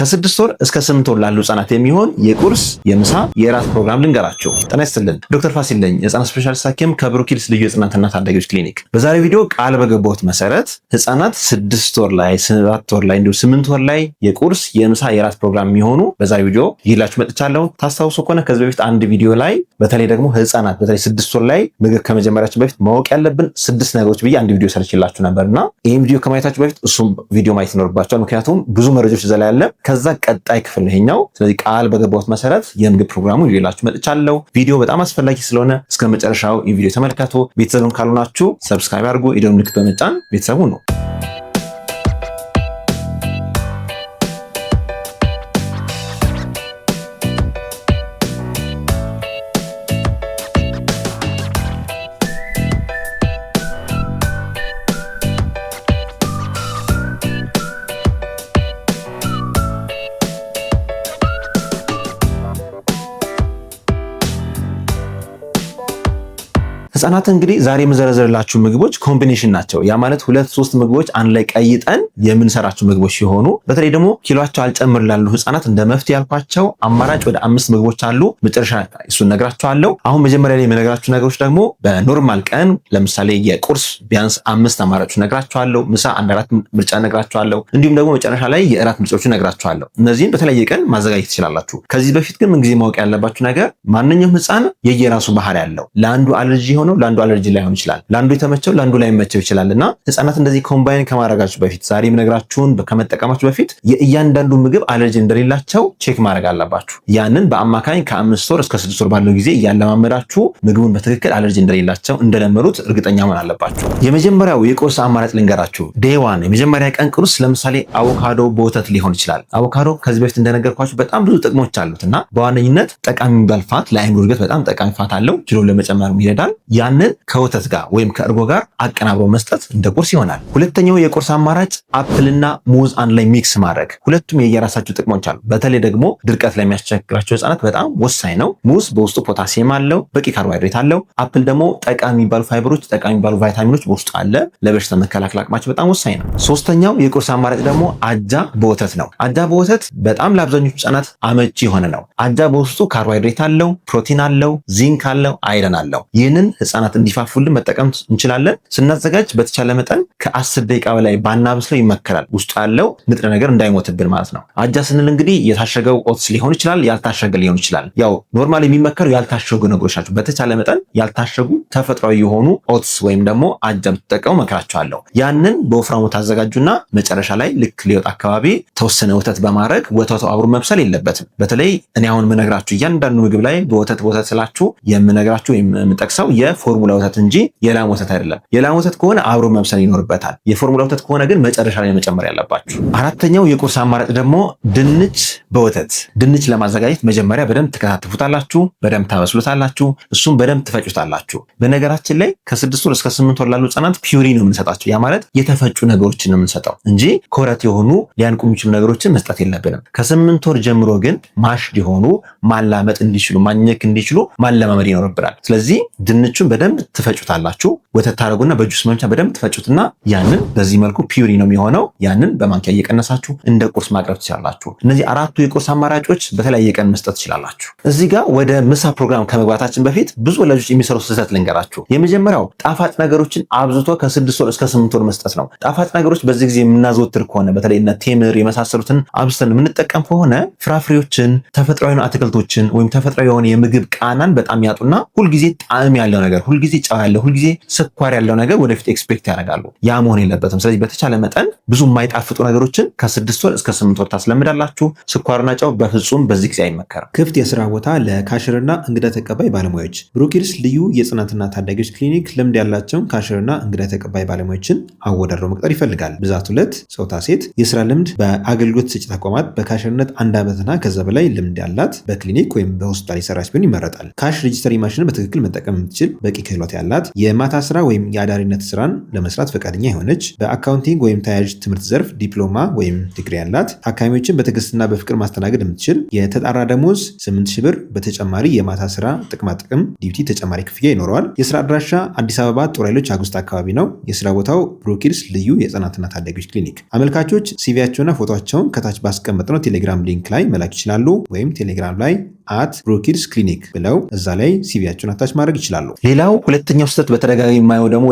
ከ6 ወር እስከ 8 ወር ላሉ ህጻናት የሚሆን የቁርስ የምሳ የራት ፕሮግራም ልንገራችሁ። ጤና ይስጥልን፣ ዶክተር ፋሲል ነኝ፣ የህጻናት ስፔሻሊስት ሐኪም ከብሩክ ሂልስ ልዩ ህጻናትና ታዳጊዎች ክሊኒክ። በዛሬው ቪዲዮ ቃል በገባሁት መሰረት ህጻናት 6 ወር ላይ 7 ወር ላይ እንዲሁ 8 ወር ላይ የቁርስ የምሳ የራት ፕሮግራም የሚሆኑ በዛሬው ቪዲዮ ይላችሁ መጥቻለሁ። ታስታውሱ ከሆነ ከዚህ በፊት አንድ ቪዲዮ ላይ በተለይ ደግሞ ህጻናት በተለይ 6 ወር ላይ ምግብ ከመጀመሪያችን በፊት ማወቅ ያለብን 6 ነገሮች ብዬ አንድ ቪዲዮ ሰርችላችሁ ነበርና ይሄን ቪዲዮ ከማየታችሁ በፊት እሱም ቪዲዮ ማየት ይኖርባችኋል። ምክንያቱም ብዙ መረጃዎች እዛ ላይ አለ። ከዛ ቀጣይ ክፍል ነው ይሄኛው። ስለዚህ ቃል በገባሁት መሰረት የምግብ ፕሮግራሙን ይዤላችሁ መጥቻለሁ። ቪዲዮ በጣም አስፈላጊ ስለሆነ እስከ መጨረሻው ይሄን ቪዲዮ ተመልከቱ። ቤተሰቡን ካልሆናችሁ ሰብስክራይብ አድርጉ፣ የደወል ምልክት በመጫን ቤተሰቡ ነው። ህጻናት እንግዲህ ዛሬ የምዘረዘርላችሁ ምግቦች ኮምቢኔሽን ናቸው። ያ ማለት 2-3 ምግቦች አንድ ላይ ቀይጠን የምንሰራቸው ምግቦች ሲሆኑ በተለይ ደግሞ ኪሎአቸው አልጨምር ላሉ ህጻናት እንደ መፍትሄ ያልኳቸው አማራጭ ወደ 5 ምግቦች አሉ። መጨረሻ እሱን ነግራችኋለሁ። አሁን መጀመሪያ ላይ የምነግራችሁ ነገሮች ደግሞ በኖርማል ቀን ለምሳሌ የቁርስ ቢያንስ 5 አማራጮች ነግራችኋለሁ። ምሳ 1-4 ምርጫ ነግራችኋለሁ። እንዲሁም ደግሞ መጨረሻ ላይ የእራት ምርጫዎቹ ነግራችኋለሁ። እነዚህን በተለያየ ቀን ማዘጋጀት ትችላላችሁ። ከዚህ በፊት ግን ምን ጊዜ ማወቅ ያለባችሁ ነገር ማንኛውም ህጻን የየራሱ ባህሪ ያለው ለአንዱ አለርጂ ሆኖ ለአንዱ አለርጂ ላይሆን ይችላል። ለአንዱ የተመቸው ለአንዱ ላይመቸው ይችላልና ህጻናት እንደዚህ ኮምባይን ከማድረጋችሁ በፊት ዛሬ የምነግራችሁን ከመጠቀማችሁ በፊት የእያንዳንዱ ምግብ አለርጂ እንደሌላቸው ቼክ ማድረግ አለባችሁ። ያንን በአማካኝ ከ5 ወር እስከ 6 ወር ባለው ጊዜ እያለማመዳችሁ ምግቡን በትክክል አለርጂ እንደሌላቸው እንደለመዱት እርግጠኛ መሆን አለባችሁ። የመጀመሪያው የቁርስ አማራጭ ልንገራችሁ። ዴይ ዋን የመጀመሪያ ቀን ቁርስ ለምሳሌ አቮካዶ በወተት ሊሆን ይችላል። አቮካዶ ከዚህ በፊት እንደነገርኳችሁ በጣም ብዙ ጥቅሞች አሉትና በዋነኝነት ጠቃሚ የሚባል ፋት ለአይምሮ እድገት በጣም ጠቃሚ ፋት አለው። ኪሎ ለመጨመር ይረዳል። ያንን ከወተት ጋር ወይም ከእርጎ ጋር አቀናብሮ መስጠት እንደ ቁርስ ይሆናል። ሁለተኛው የቁርስ አማራጭ አፕልና ሙዝ አንድ ላይ ሚክስ ማድረግ። ሁለቱም የየራሳቸው ጥቅሞች አሉ። በተለይ ደግሞ ድርቀት ለሚያስቸግራቸው ህጻናት በጣም ወሳኝ ነው። ሙዝ በውስጡ ፖታሲየም አለው፣ በቂ ካርቦሃይድሬት አለው። አፕል ደግሞ ጠቃሚ የሚባሉ ፋይበሮች፣ ጠቃሚ የሚባሉ ቫይታሚኖች በውስጡ አለ። ለበሽታ መከላከል አቅማቸው በጣም ወሳኝ ነው። ሶስተኛው የቁርስ አማራጭ ደግሞ አጃ በወተት ነው። አጃ በወተት በጣም ለአብዛኞቹ ህጻናት አመቺ የሆነ ነው። አጃ በውስጡ ካርቦሃይድሬት አለው፣ ፕሮቲን አለው፣ ዚንክ አለው፣ አይረን አለው። ይህንን ህጻናት እንዲፋፉልን መጠቀም እንችላለን። ስናዘጋጅ በተቻለ መጠን ከ10 ደቂቃ በላይ ባናብስለው ይመከራል። ውስጡ ያለው ንጥረ ነገር እንዳይሞትብን ማለት ነው። አጃ ስንል እንግዲህ የታሸገው ኦትስ ሊሆን ይችላል፣ ያልታሸገ ሊሆን ይችላል። ያው ኖርማሊ የሚመከረው ያልታሸጉ ነገሮች ናቸው። በተቻለ መጠን ያልታሸጉ ተፈጥሯዊ የሆኑ ኦትስ ወይም ደግሞ አጃ ብትጠቀሙ መከራቸዋለሁ። ያንን በወፍራሙ ታዘጋጁና መጨረሻ ላይ ልክ ሊወጣ አካባቢ ተወሰነ ወተት በማድረግ ወተቱ አብሮ መብሰል የለበትም። በተለይ እኔ አሁን የምነግራችሁ እያንዳንዱ ምግብ ላይ በወተት ስላችሁ የምነግራችሁ የምጠቅሰው የፎርሙላ ወተት እንጂ የላም ወተት አይደለም። የላም ወተት ከሆነ አብሮ መብሰል ይኖርበታል። የፎርሙላ ወተት ከሆነ ግን መጨረሻ ላይ መጨመር ያለባችሁ። አራተኛው የቁርስ አማራጭ ደግሞ ድንች በወተት። ድንች ለማዘጋጀት መጀመሪያ በደንብ ትከታተፉታላችሁ፣ በደንብ ታበስሉታላችሁ፣ እሱም በደንብ ትፈጩታላችሁ። በነገራችን ላይ ከ6 ወር እስከ 8 ወር ላሉ ህጻናት ፒውሪ ነው የምንሰጣቸው። ያ ማለት የተፈጩ ነገሮችን ነው የምንሰጠው እንጂ ኮረት የሆኑ ሊያንቁ የሚችሉ ነገሮችን መስጠት የለብንም። ከ8 ወር ጀምሮ ግን ማሽ ሊሆኑ ማላመጥ እንዲችሉ ማኘክ እንዲችሉ ማለማመድ ይኖርብናል። ስለዚህ ድንቹን በደንብ ትፈጩታላችሁ። ወተት ታረጉና በጁስ መምቻ በደንብ ትፈጩትና ያንን በዚህ መልኩ ፒውሪ ነው የሚሆነው። ያንን በማንኪያ እየቀነሳችሁ እንደ ቁርስ ማቅረብ ትችላላችሁ። እነዚህ አራቱ የቁርስ አማራጮች በተለያየ ቀን መስጠት ትችላላችሁ። እዚህ ጋር ወደ ምሳ ፕሮግራም ከመግባታችን በፊት ብዙ ወላጆች የሚሰሩት ስህተት ልንገራችሁ። የመጀመሪያው ጣፋጭ ነገሮችን አብዝቶ ከ6 ወር እስከ 8 ወር መስጠት ነው። ጣፋጭ ነገሮች በዚህ ጊዜ የምናዘወትር ከሆነ በተለይ እነ ቴምር የመሳሰሉትን አብዝተን የምንጠቀም ከሆነ ፍራፍሬዎችን፣ ተፈጥሯዊ አትክልቶችን ወይም ተፈጥሯዊ የሆነ የምግብ ቃናን በጣም ያጡና ሁልጊዜ ጣዕም ያለው ነገር፣ ሁልጊዜ ጨው ያለው፣ ሁልጊዜ ስኳር ያለው ነገር ወደፊት ኤክስፔክት ያደርጋሉ። ያ መሆን የለበትም። ስለዚህ በተቻለ መጠን ብዙ የማይጣፍጡ ነገሮችን ከ6 ወር እስከ 8 ወር ታስለምዳላችሁ። ስኳርና ጨው በፍጹም በዚህ ጊዜ አይመከርም። ክፍት የስራ ቦታ ለካሽርና እንግዳ ተቀባይ ባለሙያዎች። ብሩክ ሂልስ ልዩ የጽናትና ታዳጊዎች ክሊኒክ ልምድ ያላቸውን ካሽርና እንግዳ ተቀባይ ባለሙያዎችን አወዳድሮ መቅጠር ይፈልጋል። ብዛት 2 ጾታ ሴት። የስራ ልምድ በአገልግሎት ሰጪ ተቋማት በካሽርነት 1 ዓመትና ከዛ በላይ ልምድ ያላት በክሊኒክ ወይም በሆስፒታል የሰራች ቢሆን ይመረጣል። ካሽ ሬጂስተሪ ማሽንን በትክክል መጠቀም የምትችል በቂ ክህሎት ያላት፣ የማታ ስራ ወይም የአዳሪነት ስራን ለመስራት ፈቃደኛ የሆነች፣ በአካውንቲንግ ወይም ተያያዥ ትምህርት ዘርፍ ዲፕሎማ ወይም ዲግሪ ያላት፣ ታካሚዎችን በትዕግስትና በፍቅር ማስተናገድ የምትችል፣ የተጣራ ደሞዝ 8000 ብር፣ በተጨማሪ የማታ ስራ ጥቅማጥቅም ዲዩቲ ተጨማሪ ክፍያ ይኖረዋል። የስራ አድራሻ አዲስ አበባ ጦር ኃይሎች አጉስት አካባቢ ነው። የስራ ቦታው ብሩኪድስ ልዩ የህፃናትና ታዳጊዎች ክሊኒክ። አመልካቾች ሲቪያቸውና ፎቶቸውን ከታች ባስቀመጥነው ቴሌግራም ሊንክ ላይ መላክ ይችላሉ። ወይም ቴሌግራም ላይ @ብሩኪድስ ክሊኒክ ብለው እዛ ላይ ሲቪያቸውን አታች ማድረግ ይችላሉ። ሌላው ሁለተኛው ስህተት በተደጋጋሚ የማየው ደግሞ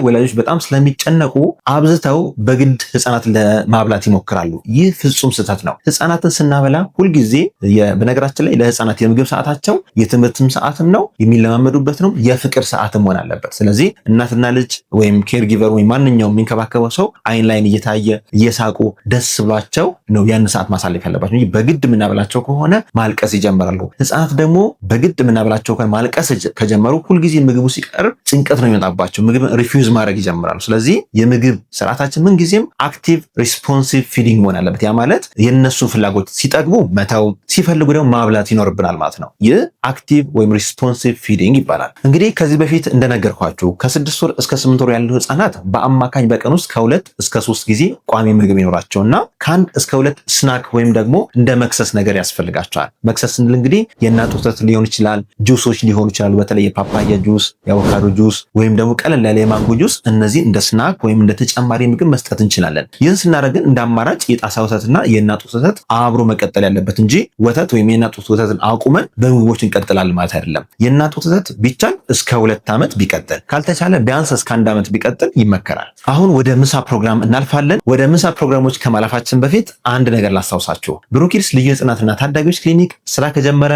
ወላጆች በጣም ስለሚጨነቁ አብዝተው በግድ ህፃናትን ለማብላት ይሞክራሉ። ይህ ፍጹም ስህተት ነው። ህፃናትን ስናበላ ሁልጊዜ በነገራችን ላይ ለህፃናት የምግብ ሰዓታቸው የትምህርትም ሰዓትም ነው፣ የሚለማመዱበት ነው፣ የፍቅር ሰዓትም መሆን አለበት። ስለዚህ እናትና ልጅ ወይም ኬር ጊቨር ወይም ማንኛውም የሚንከባከበው ሰው አይን ላይን እየታየ እየሳቁ ደስ ብሏቸው ነው ያን ሰዓት ማሳለፍ ያለባቸው እንጂ በግድ የምናበላቸው ከሆነ ማልቀስ ይጀምራሉ። ህፃናት ደግሞ በግድ የምናበላቸው ከሆነ ማልቀስ ከጀመሩ ሁልጊዜ ምግቡ ሲቀርብ ጭንቀት ነው የሚመጣባቸው። ምግብን ሪፊውዝ ማድረግ ይጀምራሉ። ስለዚህ የምግብ ስርዓታችን ምንጊዜም አክቲቭ ሪስፖንሲቭ ፊዲንግ መሆን አለበት። ያ ማለት የነሱን ፍላጎት ሲጠግቡ መተው፣ ሲፈልጉ ደግሞ ማብላት ይኖርብናል ማለት ነው። ይህ አክቲቭ ወይም ሪስፖንሲቭ ፊዲንግ ይባላል። እንግዲህ ከዚህ በፊት እንደነገርኳችሁ ከ6 ወር እስከ 8 ወር ያሉ ህፃናት በአማካኝ በቀን ውስጥ ከ2 እስከ 3 ጊዜ ቋሚ ምግብ ይኖራቸውና ከ1 እስከ 2 ስናክ ወይም ደግሞ እንደ መክሰስ ነገር ያስፈልጋቸዋል። መክሰስ ስንል እንግዲህ የእናት ወተት ሊሆን ይችላል፣ ጁሶች ሊሆኑ ይችላሉ። በተለይ የፓፓያ ጁስ፣ የአቮካዶ ጁስ ወይም ደግሞ ቀለል ያለ የማንጎ ጁስ፣ እነዚህ እንደ ስናክ ወይም እንደ ተጨማሪ ምግብ መስጠት እንችላለን። ይህን ስናደርግን እንደ አማራጭ የጣሳ ወተትና የእናት ወተት አብሮ መቀጠል ያለበት እንጂ ወተት ወይም የእናት ወተትን አቁመን በምግቦች እንቀጥላለን ማለት አይደለም። የእናት ወተት ቢቻል እስከ 2 ዓመት ቢቀጥል፣ ካልተቻለ ቢያንስ እስከ 1 ዓመት ቢቀጥል ይመከራል። አሁን ወደ ምሳ ፕሮግራም እናልፋለን። ወደ ምሳ ፕሮግራሞች ከማለፋችን በፊት አንድ ነገር ላስታውሳችሁ። ብሩኪድስ ልዩ ህፃናትና ታዳጊዎች ክሊኒክ ስራ ከጀመረ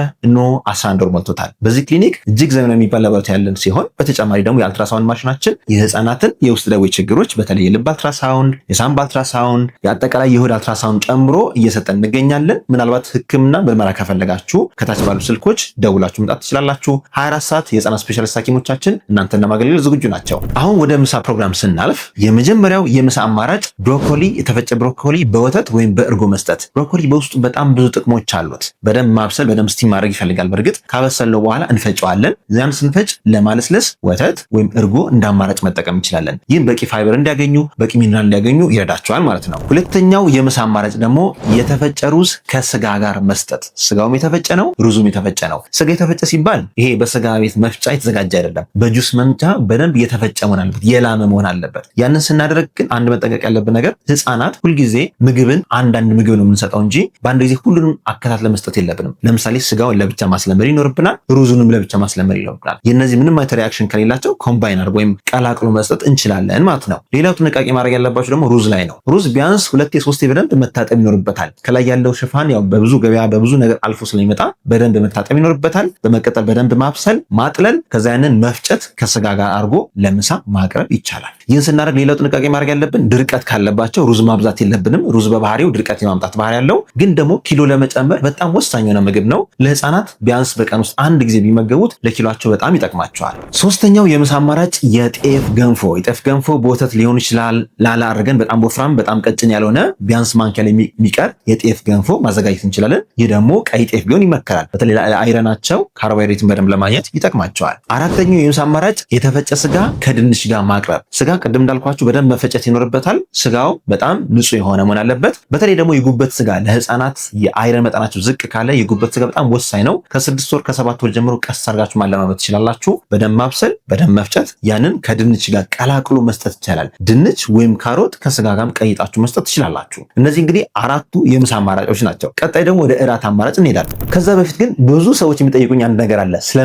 11 ወር ሞልቶታል። በዚህ ክሊኒክ እጅግ ዘመናዊ የሚባል ላቦራቶሪ ያለን ሲሆን በተጨማሪ ደግሞ የአልትራሳውንድ ማሽናችን የህፃናትን የውስጥ ደዌ ችግሮች በተለይ የልብ አልትራሳውንድ፣ የሳምባ አልትራሳውንድ፣ የአጠቃላይ የሆድ አልትራሳውንድ ጨምሮ እየሰጠን እንገኛለን። ምናልባት ህክምና ምርመራ ከፈለጋችሁ ከታች ባሉ ስልኮች ደውላችሁ መምጣት ትችላላችሁ። 24 ሰዓት የህፃናት ስፔሻሊስት ሐኪሞቻችን እናንተን ለማገልገል ዝግጁ ናቸው። አሁን ወደ ምሳ ፕሮግራም ስናልፍ የመጀመሪያው የምሳ አማራጭ ብሮኮሊ፣ የተፈጨ ብሮኮሊ በወተት ወይም በእርጎ መስጠት። ብሮኮሊ በውስጡ በጣም ብዙ ጥቅሞች አሉት። በደንብ ማብሰል፣ በደንብ ስቲም ማድረግ ይፈልጋል። በእርግጥ ካበሰልነው በኋላ እንፈጨዋለን። ዚያን ስንፈጭ ለማለስለስ ወተት ወይም እርጎ እንደ አማራጭ መጠቀም እንችላለን። ይህም በቂ ፋይበር እንዲያገኙ፣ በቂ ሚኒራል እንዲያገኙ ይረዳቸዋል ማለት ነው። ሁለተኛው የምሳ አማራጭ ደግሞ የተፈጨ ሩዝ ከስጋ ጋር መስጠት። ስጋውም የተፈጨ ነው፣ ሩዙም የተፈጨ ነው። ስጋ የተፈጨ ሲባል ይሄ በስጋ ቤት መፍጫ የተዘጋጀ አይደለም። በጁስ መምጫ በደንብ የተፈጨ መሆን አለበት፣ የላመ መሆን አለበት። ያንን ስናደርግ ግን አንድ መጠንቀቅ ያለብን ነገር ህፃናት ሁልጊዜ ምግብን አንዳንድ ምግብ ነው የምንሰጠው እንጂ በአንድ ጊዜ ሁሉንም አከታትለን መስጠት የለብንም። ለምሳሌ ስጋውን ለብቻ ማስለመድ ይኖርብናል፣ ሩዙንም ለብቻ ማስለመድ ይኖርብናል። የነዚህ ምንም አይነት ሪአክሽን ከሌላቸው ኮምባይነር ወይም ቀላቅሎ መስጠት እንችላለን ማለት ነው። ሌላው ጥንቃቄ ማድረግ ያለባቸው ደግሞ ሩዝ ላይ ነው። ሩዝ ቢያንስ 2-3 በደንብ መታጠብ ይኖርበታል። ከላይ ያለው ሽፋን ያው በብዙ ገበያ በብዙ ነገር አልፎ ስለሚመጣ በደንብ መታጠብ ይኖርበታል። በመቀጠል በደንብ ማብሰል፣ ማጥለል፣ ከዛ ያንን መፍጨት ከስጋ ጋር አድርጎ ለምሳ ማቅረብ ይቻላል። ይህን ስናደርግ ሌላው ጥንቃቄ ማድረግ ያለብን ድርቀት ካለባቸው ሩዝ ማብዛት የለብንም። ሩዝ በባህሪው ድርቀት የማምጣት ባህሪ ያለው ግን ደግሞ ኪሎ ለመጨመር በጣም ወሳኝ የሆነ ምግብ ነው። ለህፃናት ቢያንስ በቀን ውስጥ አንድ ጊዜ ቢመገቡት ለኪሏቸው በጣም ይጠቅማቸዋል። ሶስተኛው የምሳ አማራጭ የጤፍ ገንፎ። የጤፍ ገንፎ በወተት ሊሆን ይችላል። ላላ አድርገን በጣም ወፍራም በጣም ቀጭን ያልሆነ ቢያንስ ማንኪያ ላይ የሚቀር የጤፍ ገንፎ ማዘጋጀት እንችላለን። ይህ ደግሞ ቀይ ጤፍ ቢሆን ይመከራል። በተለይ አይረናቸው ካርቦሃይድሬትን በደንብ ለማግኘት ይጠቅማቸዋል። አራተኛው የምሳ አማራጭ የተፈጨ ስጋ ከድንች ጋር ማቅረብ። ስጋ ቅድም እንዳልኳችሁ በደንብ መፈጨት ይኖርበታል። ስጋው በጣም ንጹህ የሆነ መሆን አለበት። በተለይ ደግሞ የጉበት ስጋ ለህፃናት የአይረን መጠናቸው ዝቅ ካለ የጉበት ስጋ በጣም ወሳኝ ነው። ከ6 ወር ከ7 ወር ጀምሮ ቀስ አድርጋችሁ ማለማመድ ትችላላችሁ። በደንብ ማብሰል፣ በደንብ መፍጨት፣ ያንን ከድንች ጋር ቀላቅሎ መስጠት ይቻላል። ድንች ወይም ካሮት ከስጋ ጋርም ቀይጣችሁ መስጠት ትችላላችሁ። እነዚህ እንግዲህ አራቱ የምሳ አማራጮች ናቸው። ቀጣይ ደግሞ ወደ እራት አማራጭ እንሄዳለን። ከዛ በፊት ግን ብዙ ሰዎች የሚጠይቁኝ አንድ ነገር አለ። ስለ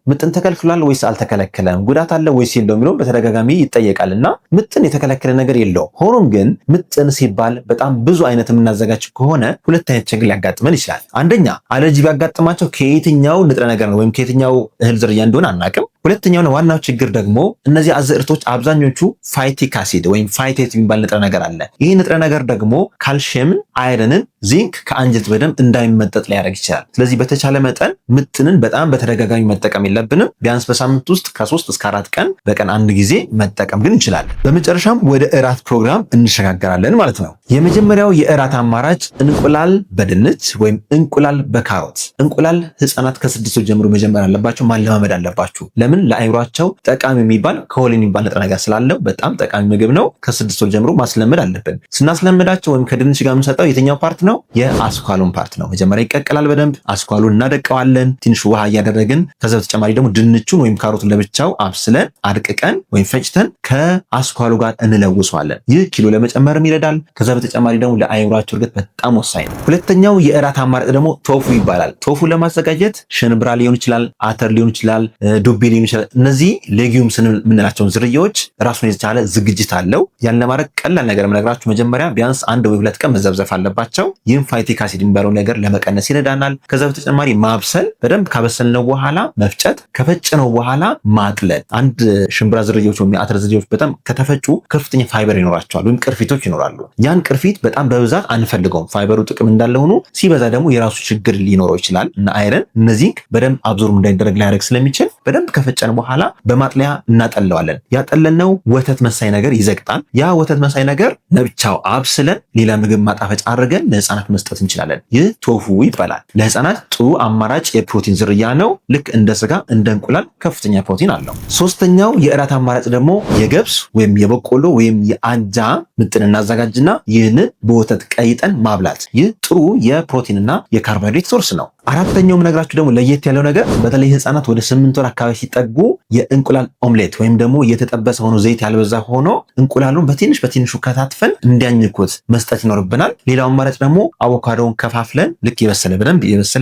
ምጥን ተከልክሏል ወይስ አልተከለከለም፣ ጉዳት አለ ወይስ የለውም የሚለው በተደጋጋሚ ይጠየቃልና ምጥን የተከለከለ ነገር የለውም። ሆኖም ግን ምጥን ሲባል በጣም ብዙ አይነት የምናዘጋጅ ከሆነ 2 አይነት ችግር ሊያጋጥመን ይችላል። አንደኛ አለርጂ ቢያጋጥማቸው ከየትኛው ንጥረ ነገር ነው ወይም ከየትኛው እህል ዝርያ እንደሆነ አናቅም። ሁለተኛውና ዋናው ችግር ደግሞ እነዚህ አዝዕርቶች አብዛኞቹ ፋይቲክ አሲድ ወይም ፋይቴት የሚባል ንጥረ ነገር አለ። ይህ ንጥረ ነገር ደግሞ ካልሽየምን፣ አይረንን፣ ዚንክ ከአንጀት በደንብ እንዳይመጠጥ ሊያደርግ ይችላል። ስለዚህ በተቻለ መጠን ምጥንን በጣም በተደጋጋሚ መጠቀም የለብንም። ቢያንስ በሳምንት ውስጥ ከ3 እስከ 4 ቀን በቀን አንድ ጊዜ መጠቀም ግን እንችላለን። በመጨረሻም ወደ እራት ፕሮግራም እንሸጋገራለን ማለት ነው። የመጀመሪያው የእራት አማራጭ እንቁላል በድንች ወይም እንቁላል በካሮት። እንቁላል ህፃናት ከ6 ወር ጀምሮ መጀመር አለባቸው፣ ማለማመድ አለባችሁ። ለምን ለምን ለአይምሯቸው ጠቃሚ የሚባል ኮሊን የሚባል ንጥረ ነገር ስላለው በጣም ጠቃሚ ምግብ ነው። ከ6 ወር ጀምሮ ማስለመድ አለብን። ስናስለምዳቸው ወይም ከድንች ጋር የምንሰጠው የትኛው ፓርት ነው? የአስኳሉን ፓርት ነው። መጀመሪያ ይቀቀላል በደንብ አስኳሉን እናደቀዋለን ትንሽ ውሃ እያደረግን። ከዛ በተጨማሪ ደግሞ ድንቹን ወይም ካሮቱን ለብቻው አብስለን አድቅቀን ወይም ፈጭተን ከአስኳሉ ጋር እንለውሰዋለን። ይህ ኪሎ ለመጨመርም ይረዳል። ከዛ በተጨማሪ ደግሞ ለአይምሯቸው እድገት በጣም ወሳኝ ነው። ሁለተኛው የእራት አማራጭ ደግሞ ቶፉ ይባላል። ቶፉ ለማዘጋጀት ሽንብራ ሊሆን ይችላል፣ አተር ሊሆን ይችላል፣ ዱቤ ሊሆን ይችላል። እነዚህ ሌጊዩምስ የምንላቸውን ዝርያዎች ራሱን የቻለ ዝግጅት አለው። ያን ለማድረግ ቀላል ነገር የምነግራችሁ መጀመሪያ ቢያንስ 1 ወይ 2 ቀን መዘብዘፍ አለባቸው። ይህም ፋይቲክ አሲድ የሚባለው ነገር ለመቀነስ ይረዳናል። ከዛ በተጨማሪ ማብሰል፣ በደንብ ካበሰልነው በኋላ መፍጨት፣ ከፈጨነው በኋላ ማጥለል። አንድ ሽንብራ ዝርያዎች ወይም የአተር ዝርያዎች በጣም ከተፈጩ ከፍተኛ ፋይበር ይኖራቸዋል ወይም ቅርፊቶች ይኖራሉ። ያን ቅርፊት በጣም በብዛት አንፈልገውም። ፋይበሩ ጥቅም እንዳለ ሆኖ ሲበዛ ደግሞ የራሱ ችግር ሊኖረው ይችላል እና አይረን እነዚህ በደንብ አብዞርብ እንዳይደረግ ሊያደርግ ስለሚችል በደንብ ከፈጨን በኋላ በማጥለያ እናጠለዋለን። ያጠለልነው ወተት መሳይ ነገር ይዘግጣል። ያ ወተት መሳይ ነገር ለብቻው አብስለን ሌላ ምግብ ማጣፈጫ አድርገን ለህፃናት መስጠት እንችላለን። ይህ ቶፉ ይባላል። ለህፃናት ጥሩ አማራጭ የፕሮቲን ዝርያ ነው። ልክ እንደ ስጋ እንደ እንቁላል ከፍተኛ ፕሮቲን አለው። ሶስተኛው የእራት አማራጭ ደግሞ የገብስ ወይም የበቆሎ ወይም የአጃ ምጥን እናዘጋጅና ይህንን በወተት ቀይጠን ማብላት። ይህ ጥሩ የፕሮቲንና የካርቦሃይድሬት ሶርስ ነው። አራተኛው የምነግራችሁ ደግሞ ለየት ያለው ነገር በተለይ ህፃናት ወደ 8 ወር አካባቢ ሲጠጉ የእንቁላል ኦምሌት ወይም ደግሞ የተጠበሰ ሆኖ ዘይት ያልበዛ ሆኖ እንቁላሉን በትንሹ ከታትፈን እንዲያኝኩት መስጠት ይኖርብናል። ሌላው አማራጭ ደግሞ አቮካዶውን ከፋፍለን ልክ የበሰለ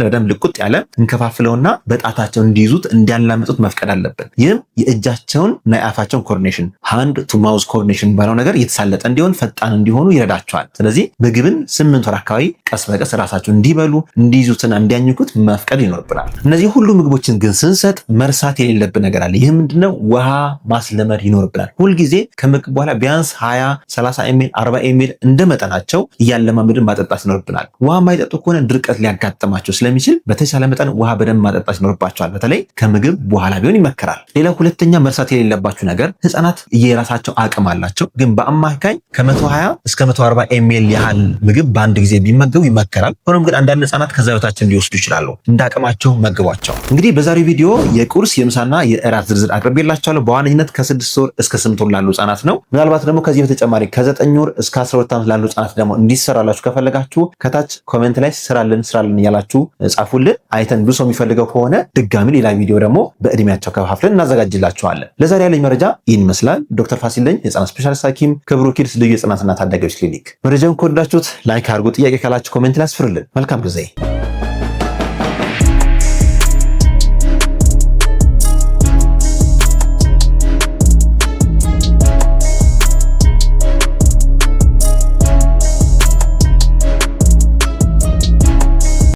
በደንብ ልቁጥ ያለ እንከፋፍለውና በጣታቸው እንዲይዙት እንዲያላምጡት መፍቀድ አለብን። ይህም የእጃቸውን እና የአፋቸውን ኮኦርዲኔሽን ሃንድ ቱ ማውዝ ኮኦርዲኔሽን ባለው ነገር የተሳለጠ እንዲሆን ፈጣን እንዲሆኑ ይረዳቸዋል። ስለዚህ ምግብን 8 ወር አካባቢ ቀስ በቀስ ራሳቸው እንዲበሉ እንዲይዙትና እንዲያኝ መፍቀድ ይኖርብናል። እነዚህ ሁሉ ምግቦችን ግን ስንሰጥ መርሳት የሌለብን ነገር አለ። ይህ ምንድነው? ውሃ ማስለመድ ይኖርብናል። ሁልጊዜ ከምግብ በኋላ ቢያንስ 20 30 ኤምኤል 40 ኤምኤል እንደመጠናቸው እያለማመድን ማጠጣት ይኖርብናል። ውሃ የማይጠጡ ከሆነ ድርቀት ሊያጋጥማቸው ስለሚችል በተቻለ መጠን ውሃ በደንብ ማጠጣት ይኖርባቸዋል። በተለይ ከምግብ በኋላ ቢሆን ይመከራል። ሌላ ሁለተኛ መርሳት የሌለባችሁ ነገር ህፃናት የራሳቸው አቅም አላቸው። ግን በአማካኝ ከ120 እስከ 140 ኤምኤል ያህል ምግብ በአንድ ጊዜ ቢመገቡ ይመከራል። ሆኖም ግን አንዳንድ ህፃናት ከዛ በታችን ሊወስዱ ይችላሉ። እንዳቅማቸው መግቧቸው። እንግዲህ በዛሬው ቪዲዮ የቁርስ የምሳና የእራት ዝርዝር አቅርቤላችኋለሁ። በዋነኝነት ከ6 ወር እስከ 8 ወር ላሉ ህጻናት ነው። ምናልባት ደግሞ ከዚህ በተጨማሪ ከ9 ወር እስከ 12 ዓመት ላሉ ህጻናት ደግሞ እንዲሰራላችሁ ከፈለጋችሁ ከታች ኮሜንት ላይ ስራልን እያላችሁ ጻፉልን። አይተን ብዙ ሰው የሚፈልገው ከሆነ ድጋሚ ሌላ ቪዲዮ ደግሞ በእድሜያቸው ከፋፍለን እናዘጋጅላችኋለን። ለዛሬ ያለኝ መረጃ ይህን ይመስላል። ዶክተር ፋሲል ነኝ፣ የህጻናት ስፔሻሊስት ሐኪም ከብሩክ ኪድስ ልዩ የህጻናትና ታዳጊዎች ክሊኒክ። መረጃውን ከወደዳችሁት ላይክ አድርጉ። ጥያቄ ካላችሁ ኮሜንት ላይ አስፍሩልን። መልካም ጊዜ